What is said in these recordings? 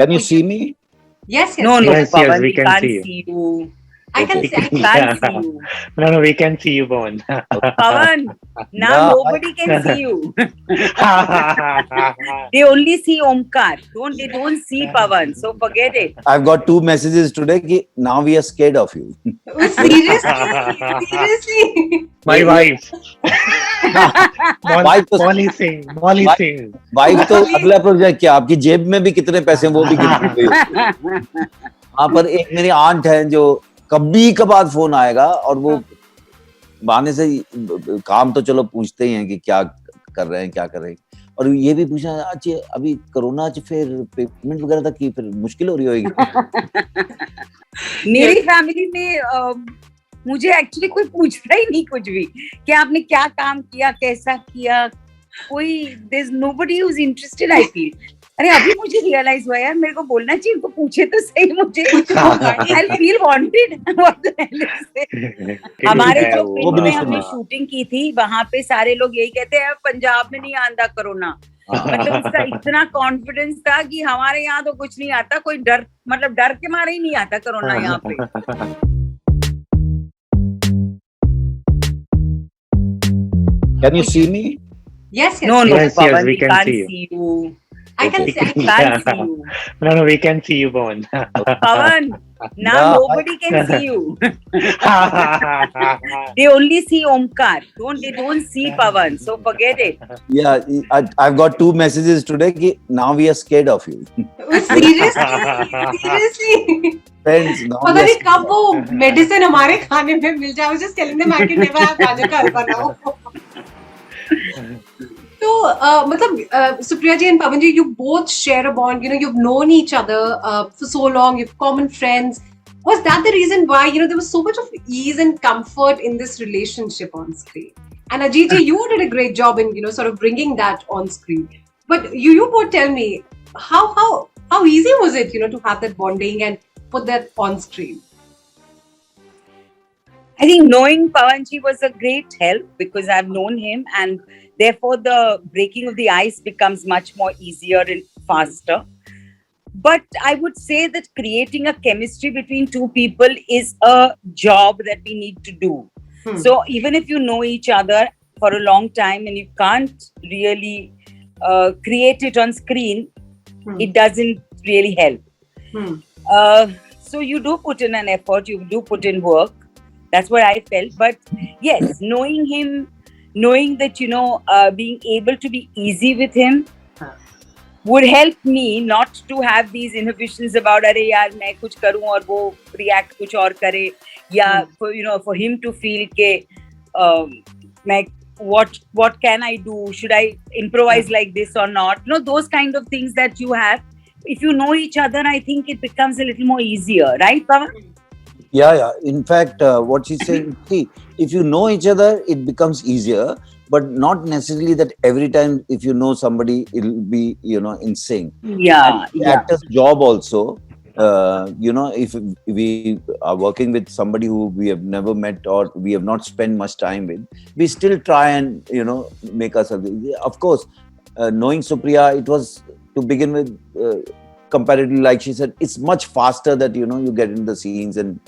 Can you see me? Yes, No, yes. no, Yes, Pavan, we we can can't see you. see you. I can Okay. see. I can Can't see. see you. No, we can see you, Pavan. Pavan, now Yeah, nobody can see you. They only see Omkar. They don't see Pavan. So forget it. I've got 2 messages today. Ki now we are scared of you. Oh, seriously, seriously. My wife. Wife तो Molly Singh. Molly Singh. Wife तो अगला project क्या आपकी जेब में भी कितने पैसे हैं वो भी गिन गई। वहां पर एक मेरी आंट है जो कभी कभार फोन आएगा और वो बहाने से काम तो चलो पूछते ही हैं कि क्या कर रहे हैं क्या कर रहे हैं और ये भी पूछना अच्छा अभी कोरोना च फिर पेमेंट वगैरह तक की फिर मुश्किल हो रही होगी। मेरी फैमिली में मुझे एक्चुअली कोई पूछता ही नहीं कुछ भी कि आपने क्या काम किया कैसा किया कोई there is nobody who is interested I feel. अरे अभी मुझे रियलाइज हुआ यार मेरे को बोलना चाहिए उनको पूछे तो सही मुझे आई फील वांटेड। हमारे जो फिल्म में हमने शूटिंग की थी वहां पे सारे लोग यही कहते हैं पंजाब में नहीं आंदा कोरोना। मतलब उसका इतना कॉन्फिडेंस था कि हमारे यहाँ तो कुछ नहीं आता कोई डर मतलब डर के मारे ही नहीं आता कोरोना यहाँ पे। Can you see me? Yes, yes. No, Yes, Pavan, we we can can't see see you. I can Okay. see. I can Can't see you. No, we can see you, Pavan. Pavan, now Yeah. nobody can see you. They only see Omkar. They don't see Pavan. So forget it. Yeah, I've got 2 messages today कि now we are scared of you. Oh, seriously, seriously. Friends, now पता we are नहीं कब वो medicine हमारे खाने में मिल जाए। I was just telling them I can never have गाजर का हलवा now. तो मतलब Supriya ji and Pavan ji, you both share a bond. You know, you've known each other for so long. You've common friends. Was that the reason why there was so much of ease and comfort in this relationship on screen? And Ajit ji, you did a great job in sort of bringing that on screen. But you both tell me how easy was it to have that bonding and put that on screen? I think knowing Pavanji was a great help because I've known him and therefore the breaking of the ice becomes much more easier and faster. But I would say that creating a chemistry between two people is a job that we need to do. So even if you know each other for a long time and you can't really create it on screen, it doesn't really help. So you do put in an effort, you do put in work. That's what I felt. But yes, knowing him, knowing that, being able to be easy with him would help me not to have these inhibitions about, अरे यार मैं कुछ करूँ और वो react कुछ और करे या for him to feel के मैं what can I do? Should I improvise like this or not? Those kind of things that you have. If you know each other, I think it becomes a little more easier, right, Pavan? Yeah. In fact, what she's saying, see, if you know each other, it becomes easier, but not necessarily that every time if you know somebody, it'll be, in sync. Yeah. Actor's job also, if we are working with somebody who we have never met or we have not spent much time with, we still try and, make ourselves. Of course, knowing Supriya, it was to begin with, comparatively, like she said, it's much faster that, you get in the scenes and,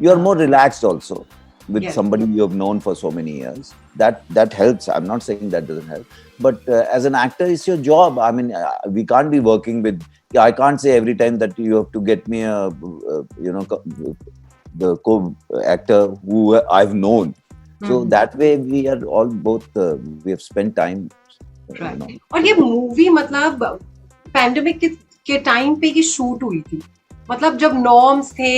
you're more relaxed also with somebody you have known for so many years. That helps. I'm not saying that doesn't help. But as an actor, it's your job. I mean, we can't be working with, I can't say every time that you have to get me the co-actor who I've known. So that way we are all both, we have spent time. Right. और ये movie मतलब pandemic के time पे ये shoot हुई थी। मतलब जब नॉर्म्स थे,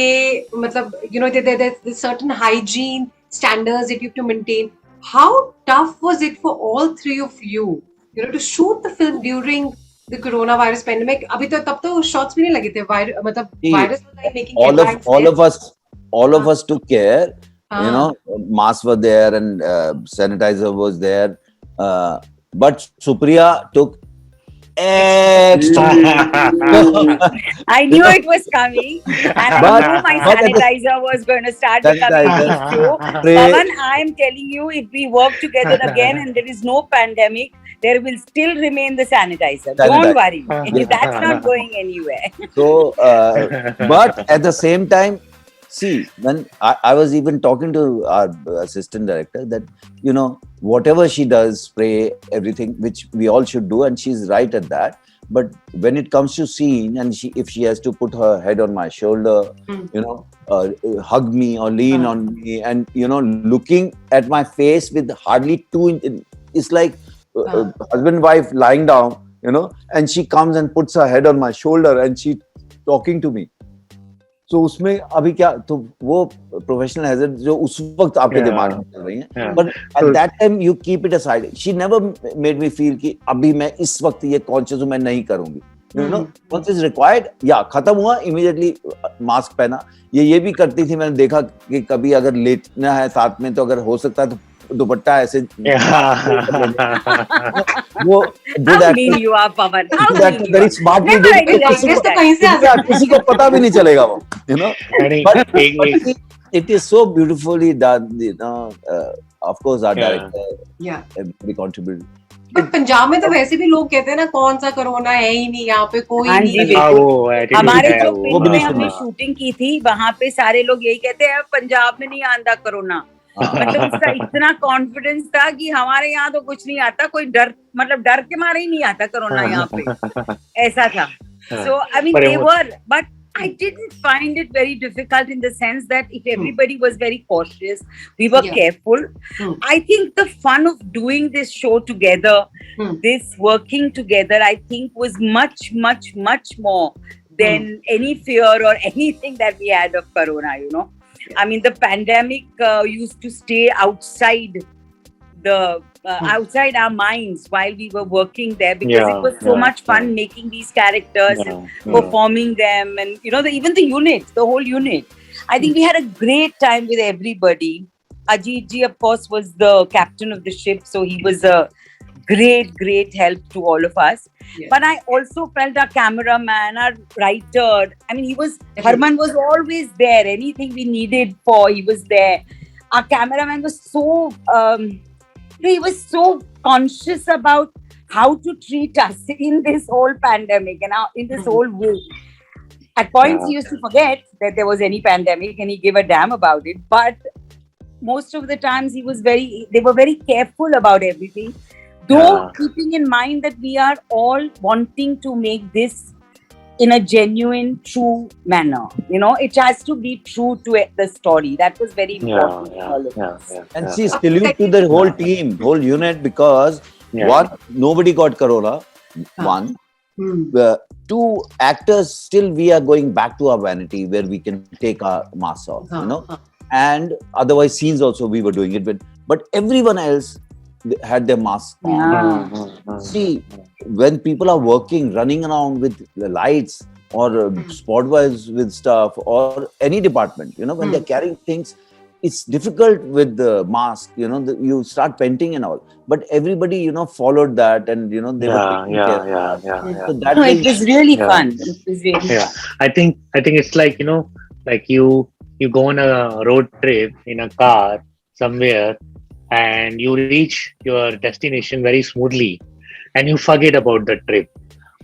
मतलब there's certain hygiene standards that you have to maintain. How tough was it for all three of you, to shoot the film during the coronavirus pandemic? अभी तो तब तो shots भी नहीं लगे थे, मतलब virus was like making headlines. All of us took care. Masks were there and sanitizer was there. But Supriya took extra. I knew it was coming, and I knew my sanitizer was going to start becoming an issue. Pavan, I am telling you, if we work together again and there is no pandemic, there will still remain the sanitizer. Sanitizer. Don't worry. Yeah. That's not going anywhere. So, but at the same time, see, when I was even talking to our assistant director that, you know, whatever she does, spray, everything, which we all should do, and she's right at that. But when it comes to scene, and if she has to put her head on my shoulder, you know, hug me or lean on me, and, you know, looking at my face with hardly 2 inches, it's like husband and wife lying down, you know, and she comes and puts her head on my shoulder and she talking to me. So उसमें अभी क्या, तो वो professional hazard जो उस वक्त आपके दिमाग में चल रही हैं, but at that time you keep it aside. She never made me feel कि अभी मैं इस वक्त ये कॉन्शियस हूं, मैं नहीं करूंगी. You know, what is required, या खत्म हुआ इमीडिएटली मास्क पहना. ये भी करती थी, मैंने देखा कि कभी अगर लेटना है साथ में तो अगर हो सकता है तो दुपट्टा ऐसे वो How mean you are, Pavan. How mean you very are. smartly Never did. enjoyed तो that. कहीं से आ सकता किसी को पता भी नहीं चलेगा वो, you know. But एक it is so beautifully done, you know. Of course, our director, Yeah. everybody contributed. But Punjab में तो वैसे भी लोग कहते हैं ना, कौन सा कोरोना है ही नहीं यहाँ पे, कोई हाँ नहीं जी, है. बिल्कुल. वो attitude हमारे है जो वो। फिल्म भी में नहीं हमने सुना. शूटिंग की थी, वहाँ पे सारे लोग यही कहते हैं पंजाब में नहीं आंदा कोरोना. मतलब उसका इतना कॉन्फिडेंस था कि हमारे यहाँ तो कुछ नहीं आता, कोई डर, मतलब डर के मारे ही नहीं आता कोरोना यहाँ पे, ऐसा था. So I mean, they were, but I didn't find it very difficult in the sense that if everybody was very cautious, we were careful. I think the fun of doing this show together, this working together, I think was much, much, much more than any fear or anything that we had of corona, you know. I mean, the pandemic used to stay outside the outside our minds while we were working there, because it was so much fun making these characters and performing them, and you know, even the unit, the whole unit. I think we had a great time with everybody. Ajit ji, of course, was the captain of the ship, so he was a great help to all of us. But I also felt our cameraman, our writer, I mean, Harman was always there. Anything we needed for, he was there. Our cameraman was so, he was so conscious about how to treat us in this whole pandemic and in this whole way. At points, he used to forget that there was any pandemic and he gave a damn about it. But most of the times, they were very careful about everything. Though keeping in mind that we are all wanting to make this in a genuine, true manner. You know, it has to be true to the story. That was very important. And see, salute to the whole team, whole unit, because one, nobody got corona. One. Two, actors, still we are going back to our vanity where we can take our masks off, you know. And otherwise, scenes also we were doing it with. But everyone else had their masks on. See, when people are working, running around with the lights or spot boys with stuff or any department, you know, when they're carrying things, it's difficult with the mask, you know, you start painting and all. But everybody, you know, followed that, and, you know, they were taking care. So that it was really fun. It was really fun. I think it's like, you know, like you go on a road trip in a car somewhere, and you reach your destination very smoothly and you forget about the trip.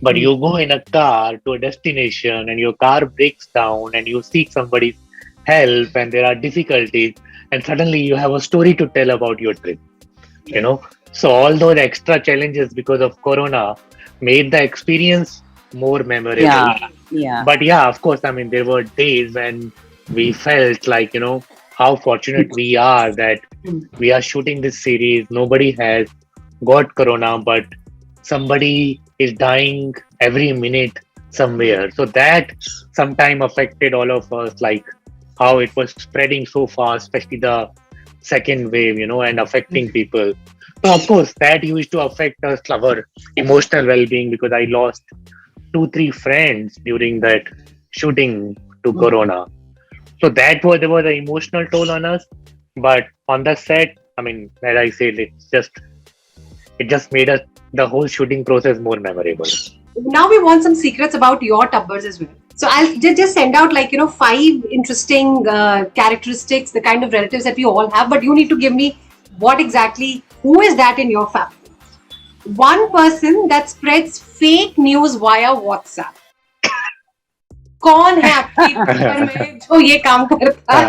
But you go in a car to a destination and your car breaks down and you seek somebody's help and there are difficulties, and suddenly you have a story to tell about your trip, you know. So all those extra challenges because of corona made the experience more memorable. But of course, I mean, there were days when we felt like, you know, how fortunate we are that we are shooting this series. Nobody has got corona, but somebody is dying every minute somewhere. So that sometime affected all of us, like how it was spreading so fast, especially the second wave, you know, and affecting people. So of course, that used to affect us, our emotional well-being, because I lost 2-3 friends during that shooting to corona. So there was the emotional toll on us, but on the set, I mean, as I said, it just made us the whole shooting process more memorable. Now we want some secrets about your Tabbars as well. So I'll just send out 5 interesting characteristics, the kind of relatives that we all have. But you need to give me who is that in your family? one person that spreads fake news via WhatsApp. कौन है आपके घर में जो ये काम करता है?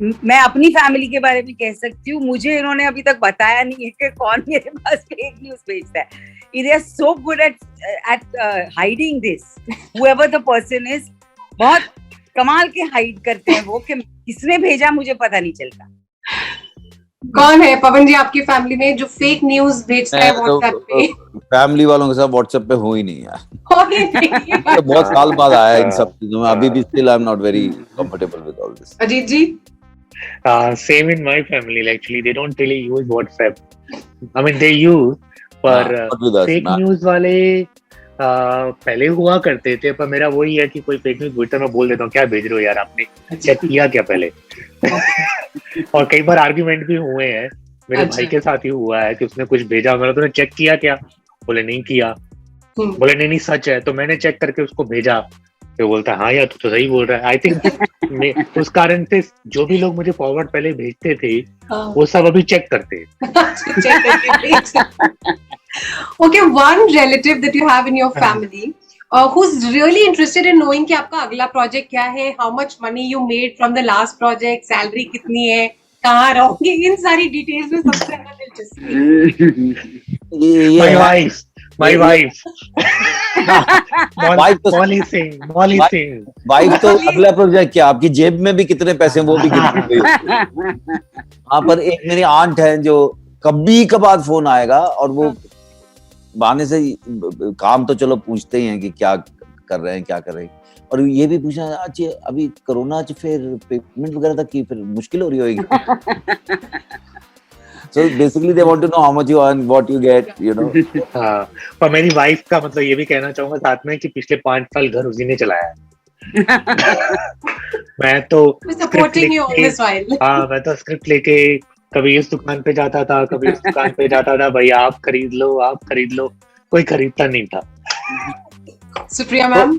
मैं अपनी फैमिली के बारे में कह सकती हूँ, मुझे इन्होंने अभी तक बताया नहीं है कि कौन मेरे पास फेक न्यूज भेजता है. They are so good at hiding this. Whoever the person is, बहुत कमाल के हाइड करते हैं वो, कि किसने भेजा मुझे पता नहीं चलता. कौन है पवन जी आपकी फैमिली में जो फेक न्यूज भेजता है व्हाट्सएप पे? फैमिली वालों के साथ व्हाट्सएप पे हो ही नहीं यार. हो ही नहीं. तो बहुत साल बाद आया इन सब चीजों में. अभी भी still I am not very comfortable with all this. Ajit ji? Same in my family. Actually, they don't really use WhatsApp. I mean, they use, पर फेक न्यूज वाले पहले हुआ करते थे. पर मेरा वही है कि कोई फेक न्यूज भेजता मैं बोल देता हूँ क्या भेज रहे हो यार, आपने चेक किया क्या पहले? और कई बार आर्ग्यूमेंट भी हुए हैं. मेरे भाई के साथ ही हुआ है कि उसने कुछ भेजा, मैंने तूने चेक किया क्या? बोले नहीं किया. बोले नहीं सच है. तो मैंने चेक करके उसको भेजा. तो बोलता हाँ यार तू तो सही बोल रहा है. आई थिंक उस कारण से जो भी लोग मुझे फॉरवर्ड पहले भेजते थे वो सब अभी चेक करते हैं. Okay, one relative that you have in your family who's really interested in knowing कि आपका अगला प्रोजेक्ट क्या है, how much money you made from the last project, salary कितनी है, कहाँ रहोगे, इन सारी डिटेल्स में सबसे ज्यादा दिलचस्पी. My wife. Molly Singh. Wife तो अगला प्रोजेक्ट क्या, आपकी जेब में भी कितने पैसे हैं वो भी गिनते. हाँ, पर एक मेरी आंट है जो कभी कभार फोन आएगा और वो बहाने से काम तो चलो पूछते ही हैं कि क्या कर रहे हैं क्या कर रहे हैं, और ये भी पूछना अच्छा अभी कोरोना च फिर पेमेंट वगैरह तक की फिर मुश्किल हो रही होगी. So basically they want to know how much you earn, what you get, you know. हाँ, पर मेरी वाइफ का मतलब ये भी कहना चाहूंगा साथ में कि पिछले 5 साल घर उसी ने चलाया है. मैं तो supporting you all this while. हाँ, मैं तो स्क्रिप्ट लेके कभी इस दुकान पे जाता था, कभी उस दुकान पे जाता था. भैया आप खरीद लो, कोई खरीदता नहीं था. सुप्रिया मैम?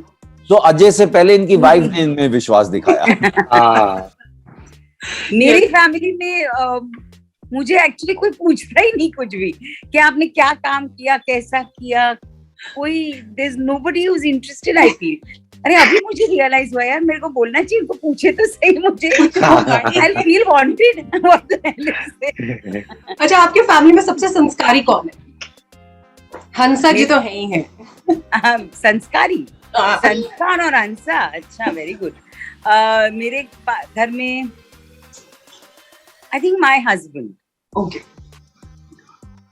तो अजय से पहले इनकी वाइफ ने इनमें विश्वास दिखाया. हाँ, मेरी फैमिली में मुझे एक्चुअली कोई पूछता ही नहीं कुछ भी कि आपने क्या काम किया, कैसा किया. कोई there is nobody who is interested. I feel अरे अभी मुझे रियलाइज हुआ यार मेरे को बोलना चाहिए, उनको पूछे तो सही मुझे. I feel wanted. अच्छा, आपके फैमिली में सबसे संस्कारी कौन है? हंसा जी तो है ही है. संस्कारी, संस्कार और हंसा. अच्छा, वेरी गुड. मेरे घर में I think my husband. Okay.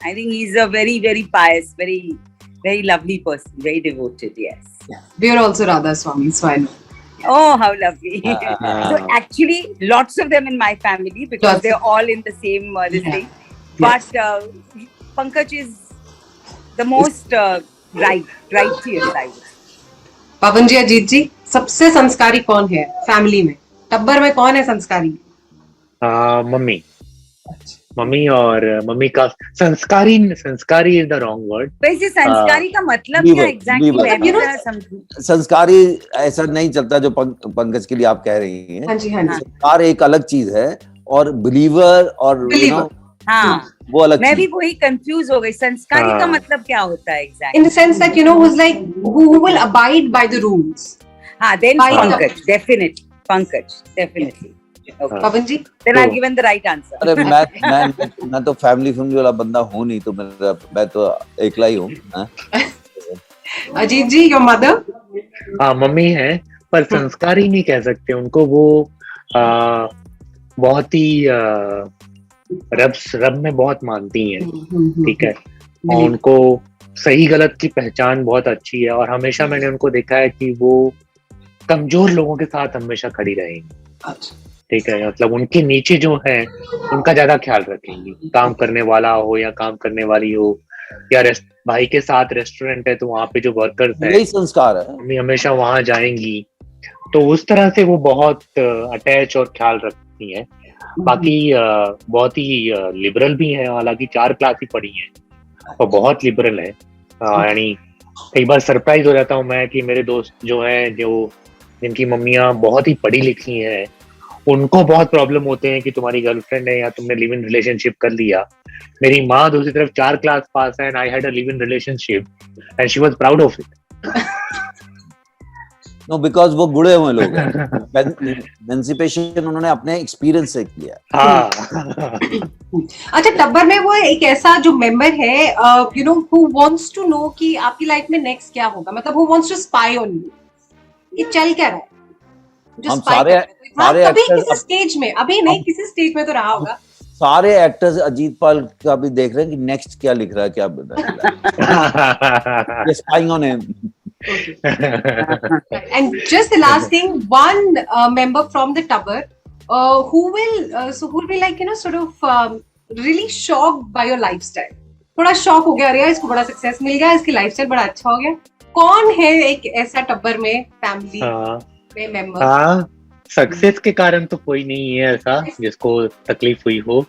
I think he's a very, very pious, very, very lovely person, very devoted. Yes. We are also Radha Swami, so I know. Oh, how lovely! So actually, lots of them in my family because they're all in the same this thing. But Pankaj is the most righteous, I would say. पवन जी, अजीत जी, सबसे संस्कारी कौन है family में? टब्बर में कौन है संस्कारी? मम्मी और मम्मी का संस्कारी इज द रॉन्ग वर्ड. वैसे संस्कारी का मतलब क्या एग्जैक्टली? संस्कारी ऐसा नहीं चलता जो पंकज के लिए आप कह रही हैं. हाँ जी, हाँ जी. संस्कार एक अलग चीज है और बिलीवर और हाँ, वो अलग. मैं भी वही कंफ्यूज हो गई. संस्कारी का मतलब क्या होता है exactly? In the sense that who's like who will abide by the rules. हाँ, then Pankaj, definitely. Pankaj, definitely. Okay. Pawan ji? Then I've given the right answer. अरे मैं तो फैमिली वाला बंदा हूँ नहीं, तो मैं तो अकेला ही हूँ. अजीत जी, योर मदर? हाँ, मम्मी है, पर संस्कारी नहीं कह सकते उनको. वो बहुत ही रब में बहुत मानती हैं. ठीक है, और उनको सही गलत की पहचान बहुत अच्छी है. और हमेशा मैंने उनको देखा है कि वो कमजोर लोगों के साथ हमेशा खड़ी रहेंगी. ठीक है, मतलब उनके नीचे जो है उनका ज्यादा ख्याल रखेंगी. काम करने वाला हो या काम करने वाली हो, या भाई के साथ रेस्टोरेंट है तो वहाँ पे जो वर्कर्स हैं, यही संस्कार है. मम्मी हमेशा वहाँ जाएंगी. तो उस तरह से वो बहुत अटैच और ख्याल रखती हैं. बाकी बहुत ही लिबरल भी है. हालांकि 4 क्लास ही पढ़ी है और बहुत लिबरल है. यानी कई बार सरप्राइज हो जाता हूँ मैं कि मेरे दोस्त जो हैं, जो जिनकी मम्मियाँ बहुत ही पढ़ी लिखी हैं, उनको बहुत प्रॉब्लम होते हैं कि तुम्हारी गर्लफ्रेंड है या तुमने लिव इन रिलेशनशिप कर लिया मेरी माँ दूसरी तरफ 4 क्लास पास है, and I had a live in relationship and she was proud of it. No, because वो गुड़े हुए लोग हैं, एमेंसिपेशन उन्होंने अपने एक्सपीरियंस से किया। हाँ। अच्छा, टब्बर में वो एक ऐसा जो मेंबर है you know who wants to know कि आपकी लाइफ में नेक्स्ट क्या होगा, मतलब who wants to spy on you, ये चल क्या रहा है जो हम spy सारे कर रहे थे? हाँ, सारे कभी एक्टर्स किसी स्टेज में, अभी नहीं किसी स्टेज में तो रहा होगा। सारे एक्टर्स अजीत पाल का भी देख रहे हैं कि नेक्स्ट क्या लिख रहा है, क्या बता रहा है, spying on him. And just the last thing, one member from the Tabbar who will be like, you know, sort of really shocked by your lifestyle. थोड़ा शॉक हो गया, अरे यार इसको बड़ा सक्सेस मिल गया, इसकी लाइफस्टाइल बड़ा अच्छा हो गया। कौन है एक ऐसा टब्बर में फैमिली में मेंबर? हाँ, सक्सेस के कारण तो कोई नहीं है ऐसा जिसको तकलीफ हुई हो,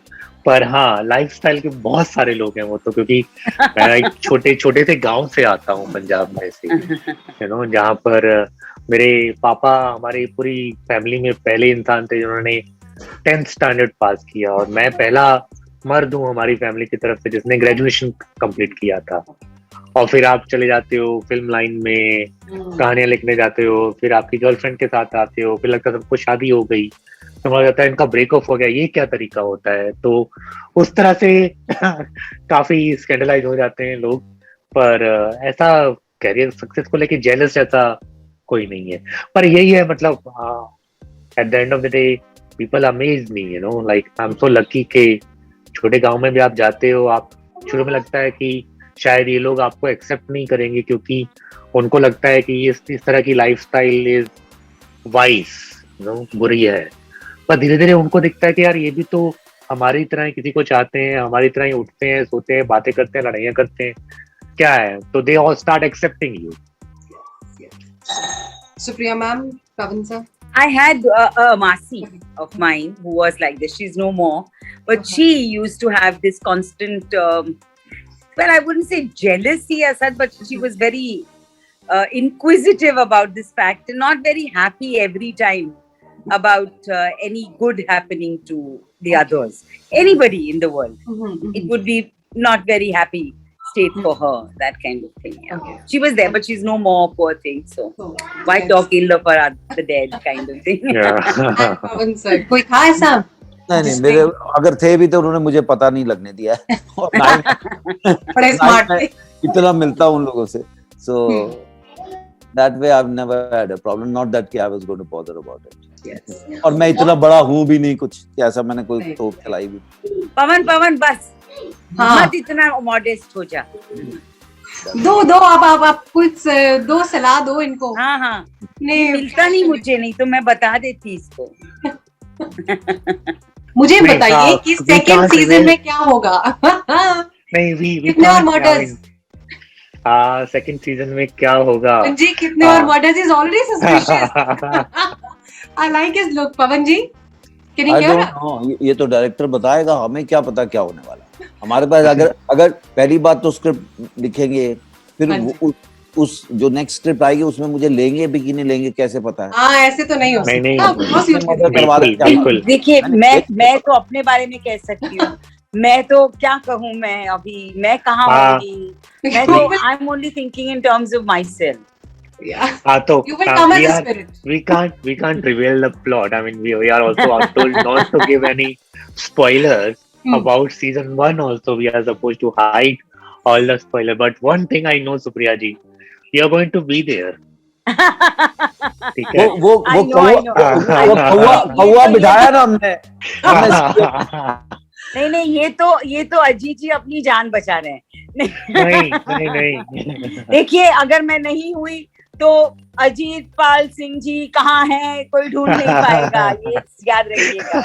पर हाँ लाइफस्टाइल के बहुत सारे लोग हैं वो तो, क्योंकि मैं एक छोटे से गांव से आता हूँ पंजाब में से, यू नो, जहाँ पर मेरे पापा हमारी पूरी फैमिली में पहले इंसान थे जिन्होंने 10th स्टैंडर्ड पास किया, और मैं पहला मर्द हूँ हमारी फैमिली की तरफ से जिसने ग्रेजुएशन कंप्लीट किया था। और फिर आप चले जाते हो फिल्म लाइन में, कहानियां लिखने जाते हो, फिर आपकी गर्लफ्रेंड के साथ आते हो, फिर लगता है सबको शादी हो गई, तो मुझे लगता है इनका ब्रेकअप हो गया, ये क्या तरीका होता है। तो उस तरह से काफी स्कैंडलाइज हो जाते हैं लोग, पर ऐसा कैरियर सक्सेस को लेके जेलस ऐसा कोई नहीं है। पर यही है, मतलब at the end of the day people amaze me, you know, like I am so lucky के छोटे गांव में भी आप जाते हो, आप शुरू में लगता है कि शायद ये लोग आपको एक्सेप्ट नहीं करेंगे क्योंकि उनको लगता है कि इस तरह की lifestyle is vice, you know, बुरी है। पर धीरे धीरे उनको दिखता है कि यार ये भी तो हमारी तरह किसी को चाहते हैं, हमारी तरह ही उठते हैं, सोते हैं, बातें करते हैं, लड़ाइयाँ करते हैं, क्या है, तो they all start accepting you. Supriya ma'am, Pavan sir. I had a Masi of mine who was like this. She's no more, but she used to have this constant, well, I wouldn't say jealousy as such, but she was very inquisitive about this fact and not very happy every time about any good happening to the others. Anybody in the world, it would be not very happy state for her, that kind of thing. Yeah. Okay. She was there, but she's no more, poor thing. So why talk ill of her the dead kind of thing. And Pavan sir, कोई था ऐसा? नहीं, मेरे अगर थे भी तो उन्होंने मुझे पता नहीं लगने दिया है, और बड़े स्मार्ट थे, इतना मिलता उन लोगों से, so that way I've never had a problem, not that I was going to bother about it. Yes. और मैं इतना बड़ा हूँ भी नहीं कुछ कि ऐसा मैंने कोई तो खिलाई भी। पवन बस, मत इतना मॉडेस्ट हो जा। दो आप कुछ दो सलाह दो इनको। हाँ नहीं मिलता नहीं मुझे, नहीं तो मैं बता देती इसको। मुझे बताइए कि सेकंड सीजन में क्या होगा। नहीं, वी कितने और मर्डर्स? सेकंड सीजन में क्या होगा जी, कितने और murders is already suspicious. I like his look. Pavan ji, can you hear? ये तो डायरेक्टर बताएगा, हमें क्या पता क्या होने वाला। हमारे पास अगर पहली बात तो स्क्रिप्ट लिखेंगे, फिर उस जो नेक्स्ट स्क्रिप्ट आएगी उसमें मुझे लेंगे भी कि नहीं लेंगे कैसे पता है? हाँ, ऐसे तो नहीं हो सकता। बिल्कुल। देखिए, मैं तो अपने बारे में कह सकती हूँ, मैं तो क्या कहूँ, मैं अभी मैं कहाँ होंगी, मैं तो I am only thinking in terms of my self. तो we can't reveal the plot. I mean, we are also told not to give any spoilers about season 1. Also, we are supposed to hide all the spoiler. But one thing I know, Supriya ji, you are going to be there. ठीक है? वो कौवा बिठाया ना हमने। नहीं, ये तो अजीत जी अपनी जान बचा रहे हैं। नहीं। देखिए, अगर मैं नहीं हुई तो अजीतपाल सिंह जी कहाँ हैं, कोई ढूंढ नहीं पाएगा, ये याद रखिएगा।